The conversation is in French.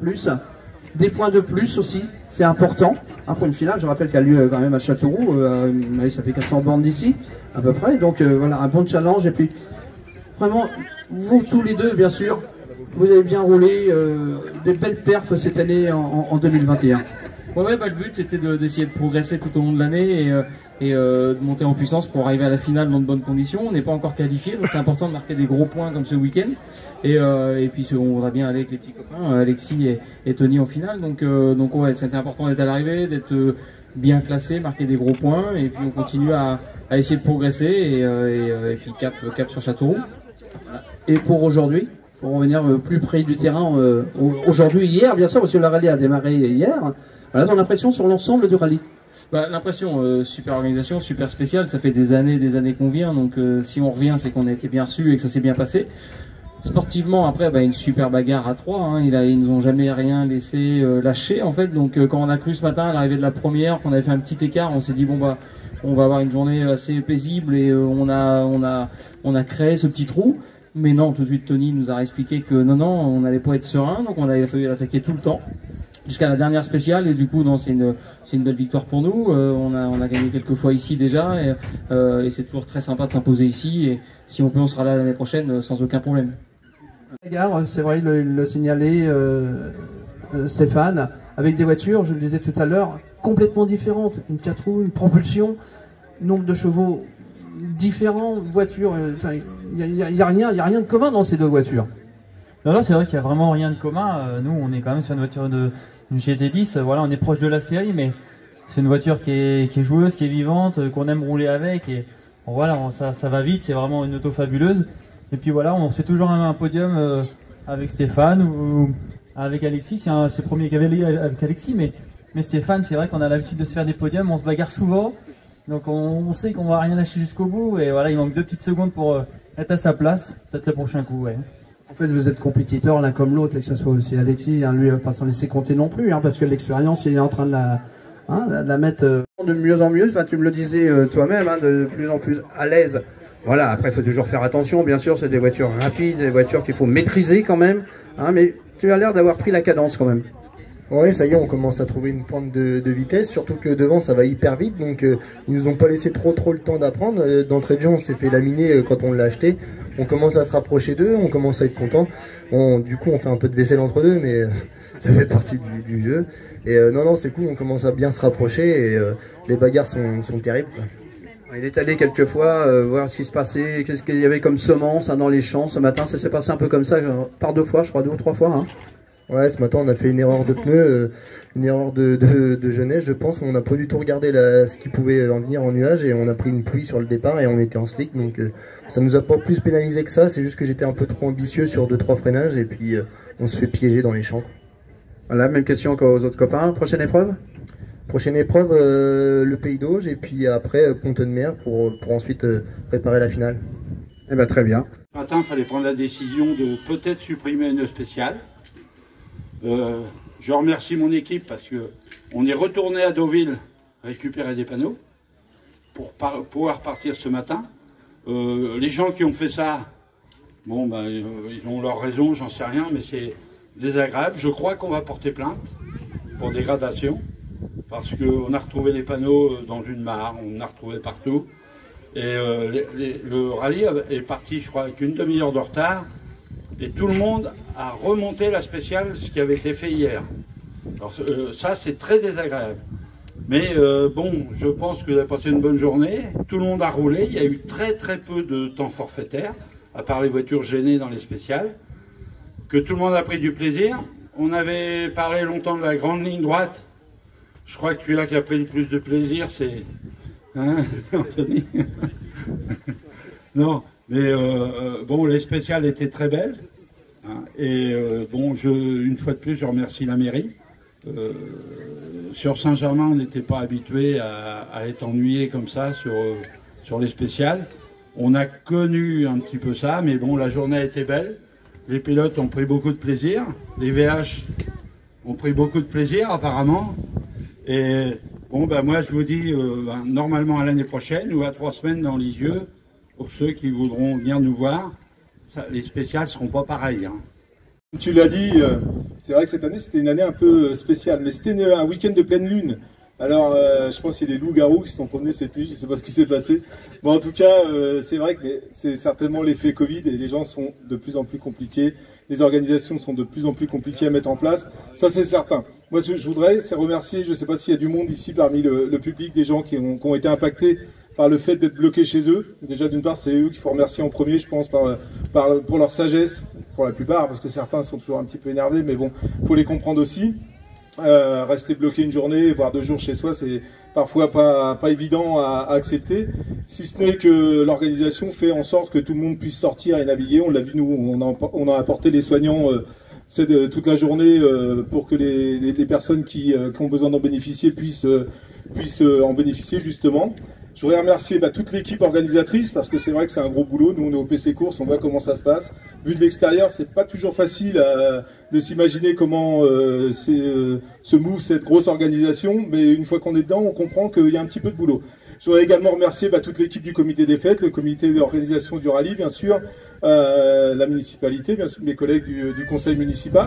Plus, des points de plus aussi, c'est important. Pour une finale, je rappelle qu'elle a lieu quand même à Châteauroux, ça fait 400 bornes d'ici, à peu près. Donc voilà, un bon challenge. Et puis, vraiment, vous tous les deux, bien sûr, vous avez bien roulé des belles perfs cette année en 2021. Ouais, le but c'était d'essayer de progresser tout au long de l'année et de monter en puissance pour arriver à la finale dans de bonnes conditions. On n'est pas encore qualifié, donc c'est important de marquer des gros points comme ce week-end. Et puis on voudra bien aller avec les petits copains, Alexis et Tony en finale. Donc ouais, c'était important d'être à l'arrivée, d'être bien classé, marquer des gros points, et puis on continue à essayer de progresser et puis cap sur Châteauroux. Voilà. Et pour aujourd'hui, pour revenir plus près du terrain, aujourd'hui, hier, bien sûr, parce que le rallye a démarré hier. Voilà ton impression sur l'ensemble du rallye? L'impression, super organisation, super spéciale, ça fait des années qu'on vient, donc si on revient c'est qu'on a été bien reçu et que ça s'est bien passé. Sportivement, après, une super bagarre à 3, hein, ils nous ont jamais rien laissé lâcher en fait, donc quand on a cru ce matin à l'arrivée de la première, qu'on avait fait un petit écart, on s'est dit bon on va avoir une journée assez paisible et on a créé ce petit trou. Mais non, tout de suite Tony nous a expliqué que non, on n'allait pas être serein, donc on avait fallu l'attaquer tout le temps. Jusqu'à la dernière spéciale, et du coup non, c'est une belle victoire pour nous. On a gagné quelques fois ici déjà et c'est toujours très sympa de s'imposer ici, et si on peut, on sera là l'année prochaine sans aucun problème. C'est vrai, il l'a signalé Stéphane, avec des voitures, je le disais tout à l'heure, complètement différentes. Une 4 roues, une propulsion, nombre de chevaux différents, voitures, il y a rien de commun dans ces deux voitures. Non, c'est vrai qu'il n'y a vraiment rien de commun. Nous, on est quand même sur une voiture d'une GT10. Voilà, on est proche de la série, mais c'est une voiture qui est joueuse, qui est vivante, qu'on aime rouler avec. Et voilà, ça va vite. C'est vraiment une auto fabuleuse. Et puis voilà, on se fait toujours un podium avec Stéphane ou avec Alexis. C'est le premier cavalier avec Alexis, mais Stéphane, c'est vrai qu'on a l'habitude de se faire des podiums. On se bagarre souvent, donc on sait qu'on va rien lâcher jusqu'au bout. Et voilà, il manque 2 petites secondes pour être à sa place. Peut-être le prochain coup, ouais. En fait, vous êtes compétiteurs l'un comme l'autre, que ce soit aussi Alexis, lui, il ne va pas s'en laisser compter non plus, parce que l'expérience, il est en train de la mettre de mieux en mieux. Enfin, tu me le disais toi-même, de plus en plus à l'aise. Voilà, après, il faut toujours faire attention, bien sûr, c'est des voitures rapides, des voitures qu'il faut maîtriser quand même, mais tu as l'air d'avoir pris la cadence quand même. Ouais, ça y est, on commence à trouver une pente de vitesse, surtout que devant ça va hyper vite, donc ils nous ont pas laissé trop le temps d'apprendre. D'entrée de jeu, on s'est fait laminer quand on l'a acheté. On commence à se rapprocher d'eux, on commence à être content. Du coup, on fait un peu de vaisselle entre deux, mais ça fait partie du jeu. Et non, c'est cool, on commence à bien se rapprocher et les bagarres sont terribles, quoi. Il est allé quelques fois voir ce qui se passait, qu'est-ce qu'il y avait comme semence dans les champs ce matin. Ça s'est passé un peu comme ça, par 2 fois, je crois, 2 ou 3 fois. Ouais, ce matin on a fait une erreur de pneu, une erreur de jeunesse, je pense. On n'a pas du tout regardé ce qui pouvait en venir en nuage et on a pris une pluie sur le départ et on était en slick, donc ça nous a pas plus pénalisé que ça. C'est juste que j'étais un peu trop ambitieux sur 2-3 freinages et puis on se fait piéger dans les champs. Voilà, même question qu'aux autres copains. Prochaine épreuve? Prochaine épreuve, le Pays d'Auge et puis après Pont-de-Mer pour ensuite préparer la finale. Eh ben très bien. Ce matin, il fallait prendre la décision de peut-être supprimer une spéciale. Je remercie mon équipe parce que on est retourné à Deauville récupérer des panneaux pour pouvoir partir ce matin. Les gens qui ont fait ça, ils ont leur raison, j'en sais rien, mais c'est désagréable. Je crois qu'on va porter plainte pour dégradation parce qu'on a retrouvé les panneaux dans une mare, on a retrouvé partout. Et le rallye est parti, je crois, avec une demi-heure de retard. Et tout le monde a remonté la spéciale, ce qui avait été fait hier. Alors ça, c'est très désagréable. Mais je pense que vous avez passé une bonne journée. Tout le monde a roulé. Il y a eu très peu de temps forfaitaire, à part les voitures gênées dans les spéciales. Que tout le monde a pris du plaisir. On avait parlé longtemps de la grande ligne droite. Je crois que celui-là qui a pris le plus de plaisir, c'est... Anthony. Non. Mais les spéciales étaient très belles. Une fois de plus, je remercie la mairie. Sur Saint-Germain, on n'était pas habitué à être ennuyé comme ça sur les spéciales. On a connu un petit peu ça, mais bon, la journée a été belle. Les pilotes ont pris beaucoup de plaisir. Les VH ont pris beaucoup de plaisir, apparemment. Et moi, je vous dis, normalement à l'année prochaine ou à 3 semaines dans Lisieux, pour ceux qui voudront venir nous voir, les spéciales ne seront pas pareilles. Tu l'as dit, C'est vrai que cette année, c'était une année un peu spéciale, mais c'était un week-end de pleine lune. Alors, je pense qu'il y a des loups-garous qui se sont promenés cette nuit, je ne sais pas ce qui s'est passé. Bon, en tout cas, c'est vrai que c'est certainement l'effet Covid et les gens sont de plus en plus compliqués. Les organisations sont de plus en plus compliquées à mettre en place. Ça, c'est certain. Moi, ce que je voudrais, c'est remercier, je ne sais pas s'il y a du monde ici parmi le public, des gens qui ont été impactés par le fait d'être bloqués chez eux. Déjà, d'une part, c'est eux qu'il faut remercier en premier, je pense, pour leur sagesse, pour la plupart, parce que certains sont toujours un petit peu énervés, mais bon, il faut les comprendre aussi. Rester bloqué une journée, voire 2 jours chez soi, c'est parfois pas évident à accepter, si ce n'est que l'organisation fait en sorte que tout le monde puisse sortir et naviguer. On l'a vu, nous, on a apporté les soignants toute la journée pour que les personnes qui ont besoin d'en bénéficier puissent en bénéficier justement. Je voudrais remercier toute l'équipe organisatrice parce que c'est vrai que c'est un gros boulot. Nous, on est au PC Course, on voit comment ça se passe. Vu de l'extérieur, c'est pas toujours facile de s'imaginer comment se move cette grosse organisation, mais une fois qu'on est dedans, on comprend qu'il y a un petit peu de boulot. Je voudrais également remercier toute l'équipe du comité des fêtes, le comité d'organisation du rallye, bien sûr, la municipalité, bien sûr, mes collègues du conseil municipal.